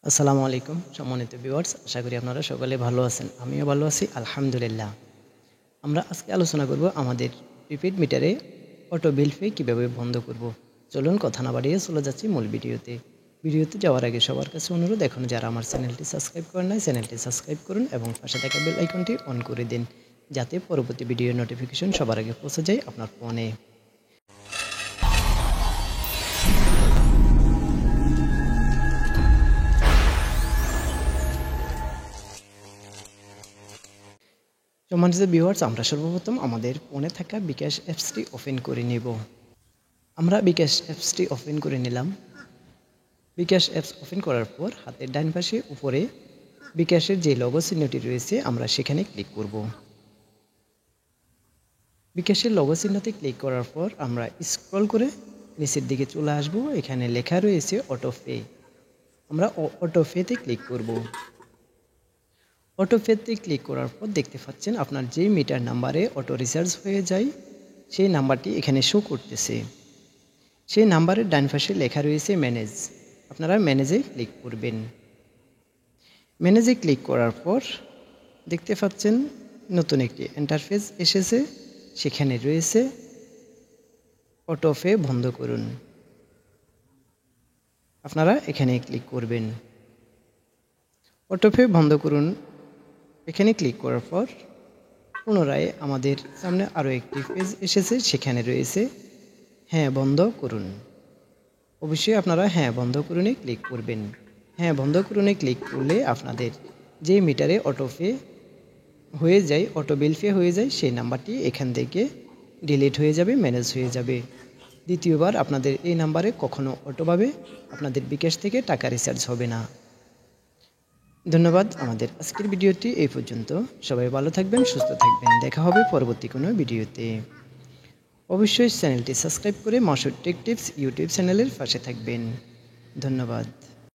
আসসালামু আলাইকুম সম্মানিত ভিউয়ার্স, আশা করি আপনারা সকলে ভালো আছেন। আমিও ভালো আছি আলহামদুলিল্লাহ। আমরা আজকে আলোচনা করব আমাদের প্রিপেড মিটারে অটো বিল পে কীভাবে বন্ধ করব। চলুন কথা না বাড়িয়ে চলে যাচ্ছি মূল ভিডিওতে। ভিডিওতে যাওয়ার আগে সবার কাছে অনুরোধ, এখন যারা আমার চ্যানেলটি সাবস্ক্রাইব করেন নাই চ্যানেলটি সাবস্ক্রাইব করুন এবং পাশে থাকা বেল আইকনটি অন করে দিন, যাতে পরবর্তী ভিডিওর নোটিফিকেশন সবার আগে পৌঁছে যায় আপনার ফোনে। সম্মানিত ভিউয়ার্স, আমরা সর্বপ্রথম আমাদের ফোনে থাকা বিকাশ অ্যাপসটি ওপেন করে নেব। আমরা বিকাশ অ্যাপসটি ওপেন করে নিলাম। বিকাশ অ্যাপস ওপেন করার পর হাতের ডান পাশে উপরে বিকাশের যে লোগো চিহ্নটি রয়েছে আমরা সেখানে ক্লিক করব। বিকাশের লোগো চিহ্নতে ক্লিক করার পর আমরা স্ক্রল করে নিচের দিকে চলে আসব। এখানে লেখা রয়েছে অটো পে। আমরা অটো পেতে ক্লিক করব। অটো পেতে ক্লিক করার পর দেখতে পাচ্ছেন আপনার যে মিটার নাম্বারে অটো রিচার্জ হয়ে যায় সেই নাম্বারটি এখানে শো করতেছে। সেই নাম্বারের ডান পাশে লেখা রয়েছে ম্যানেজ। আপনারা ম্যানেজে ক্লিক করবেন। ম্যানেজে ক্লিক করার পর দেখতে পাচ্ছেন নতুন একটি ইন্টারফেস এসেছে। সেখানে রয়েছে অটো পে বন্ধ করুন। আপনারা এখানে ক্লিক করবেন। অটো পে বন্ধ করুন এখানে ক্লিক করার পর পুনরায় আমাদের সামনে আরও একটি পেজ এসেছে। সেখানে রয়েছে হ্যাঁ বন্ধ করুন। অবশ্যই আপনারা হ্যাঁ বন্ধ করুনে ক্লিক করবেন। হ্যাঁ বন্ধ করুনে ক্লিক করলে আপনাদের যে মিটারে অটো পে হয়ে যায়, অটো বিল পে হয়ে যায়, সেই নাম্বারটি এখান থেকে ডিলিট হয়ে যাবে, ম্যানেজ হয়ে যাবে। দ্বিতীয়বার আপনাদের এই নাম্বারে কখনো অটোভাবে আপনাদের বিকাশ থেকে টাকা রিচার্জ হবে না। ধন্যবাদ। আমাদের আজকের ভিডিওটি এই পর্যন্ত। সবাই ভালো থাকবেন, সুস্থ থাকবেন। দেখা হবে পরবর্তী কোনো ভিডিওতে। অবশ্যই চ্যানেলটি সাবস্ক্রাইব করে মাসুদ টেক টিপস ইউটিউব চ্যানেলের পাশে থাকবেন। ধন্যবাদ।